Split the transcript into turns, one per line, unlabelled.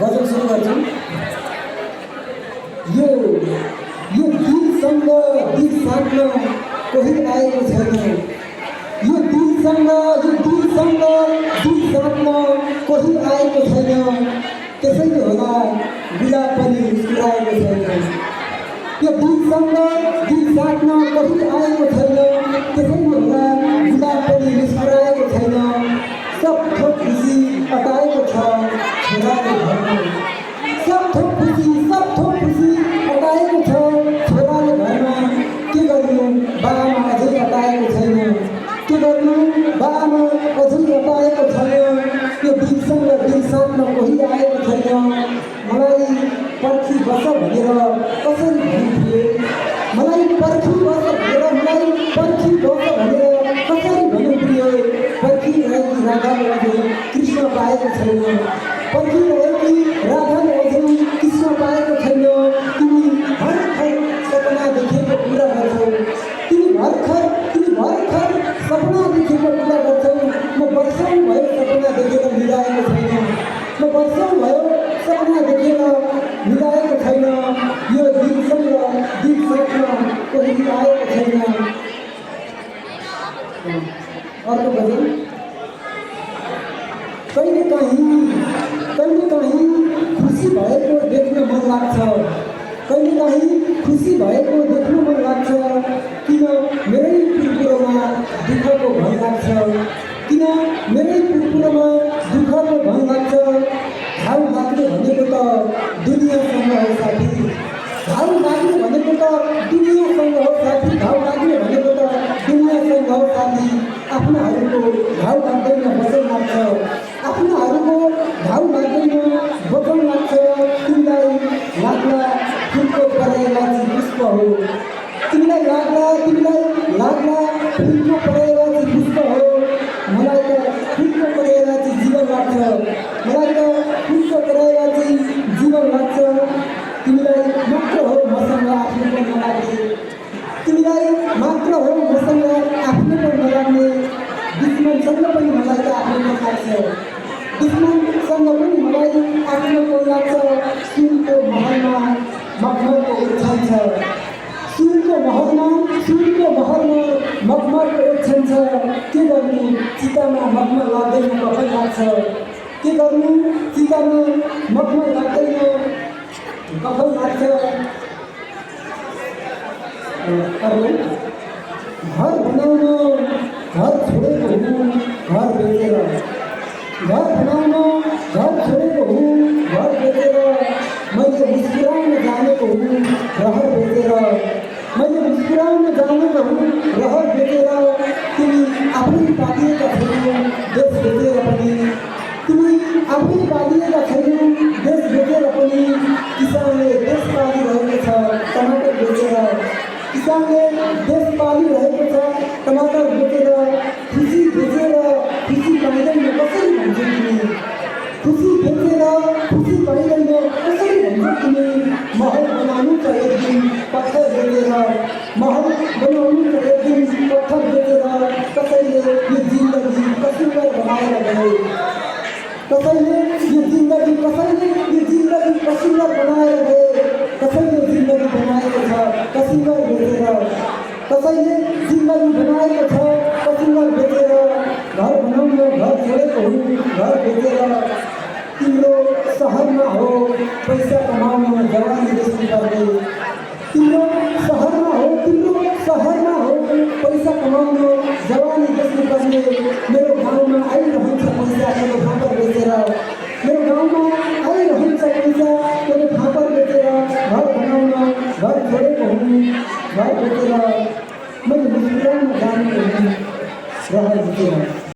गजल सुरु गर्छौँ। यो दिलसँग दिल साट्न कोही आएको छैन। यो दिलसँग दिल साट्न कोही आएको छैन। त्यसैले होला गुलाब पनि मुस्कुराएको छैन। यो दिलसँग दिल साट्न कोही आएको छैन। त्यसैले होला गुलाब पनि मुस्कुराएको छैन। सब थोक खुसी अटाएको छ छोराले घरमा। सब थोक खुसी अटाएको छ छोराले घरमा। के गर्नु बाबामा अझै अटाएको छैन। के गर्नु बाबामा अझै अटाएको छैन। यो दिलसँग दिल साट्न कोही आएको छैन। मलाई पर्खी बस भनेर कसरी भन्थे। मलाई पर्खी बस भनेर कसरी भन्नु। पर्खिरहेकी राधाले अझै कृष्ण पाएको छैन। पर्खिरहेकी राधाले अझै कृष्ण पाएको छैन। तिमी भर्खर सपना देखेको पुरा गर्छौ। तिमी भर्खर सपना देखेको पुरा गर्छौ। म वर्षौँ भयो सपना देखेर मिलाएको छैन। म वर्षौँ भयो सपना देखेर मिलाएको छैन। यो दिलसँग दिल साट्न कोही आएको छैन। अर्को गजल। कहिलेकाहीँ खुसी भएको देख्न मन लाग्छ। कहिलेकाहीँ खुसी भएको देख्न मन लाग्छ। किन मेरै पुरपुरोमा दुःखको भन लाग्छ। किन मेरै पुरपुरोमा दुःखको भन लाग्छ। घाउ लाग्ने भनेको त दुनियाँसँग हो साथी। घाउ लाग्ने भनेको त दुनियाँसँग हो साथी। घाउ लाग्ने भनेको त दुनियाँसँग हो साथी। आफ्नाहरूको घाउ लाग्दैन वचन लाग्छ। आफ्नाहरूको घाउ लाग्दैन वचन लाग्छ। तिमीलाई लाग्ला फुलको पराइराजी पुष्प हो। तिमीलाई लाग्ला फुलको पराइराजी पुष्प हो। मलाई त फुलको पराइराजी जीवन लाग्छ। मलाई त फुलको पराइराजी जीवन लाग्छ। तिमीलाई मात्र हो मसँग आफ्नोपन नलाग्ने। तिमीलाई मात्र हो मसँग आफ्नोपन नलाग्ने। दुश्मनसँग पनि मलाई त आफ्नोपन लाग्छ। दुश्मनसँग पनि मलाई आफ्नोपन लाग्छ। सुनको महलमा मखमलको ओछ्यान छ। सुनको महलमा मखमलको ओछ्यान छ। के गर्नु चितामा मखमल लाग्दैन कफन लाग्छ। के गर्नु चितामा मखमल लाग्दैन कफन लाग्छ। घर बनाउन घर छोडेको हुँ घर बेचेर। घर बनाउन घर छोडेको हुँ घर बेचेर। मैले मुस्कुराउन जानेको हुँ रहर बेचेर। मैले मुस्कुराउन जानेको हुँ रहर बेचेर। तिमी आफै पालिएका छैनौ देश बेचेर पनि। तिमी आफै पालिएका छैनौ देश बेचेर पनि। किसानले देश पालिरहेको छ टमाटर बेचेर। किसानले देश पालिरहेको छ टमाटर बेचेर। खुसी बेचेर खुसी पाइँदैन कसरी भन्छौ तिमी। खुसी बेचेर खुसी पाइँदैन कसरी भन्छौ तिमी। महल बनाउनु छ एक दिन पत्थर बेचेर। महल बनाउनु छ एक दिन पत्थर बेचेर। कसैले यो जिन्दगी कसुरदार बनाएर गए। कसैले यो जिन्दगी कसुरदार बनाएर गए। कसैले जिन्दगी बनाएको छ कसुरदार बेचेर। कसैले जिन्दगी बनाएको छ कसुरदार बेचेर। घर बनाउन घर छोडेको हुँ घर बेचेर। तिम्रो सहरमा हो पैसा कमाउन जवानी बेच्नुपर्ने। तिम्रो सहरमा हो पैसा कमाउन जवानी बेच्नुपर्ने। मेरो गाउँमा आइरहन्छ पैसा मेरो फापर बेचेर। मेरो गाउँमा आइरहन्छ पैसा मेरो फापर बेचेर। घर बनाउन घर छोडेको हुँ घर बेचेर। मैले मुस्कुराउन जानेको हुँ रहर बेचेर।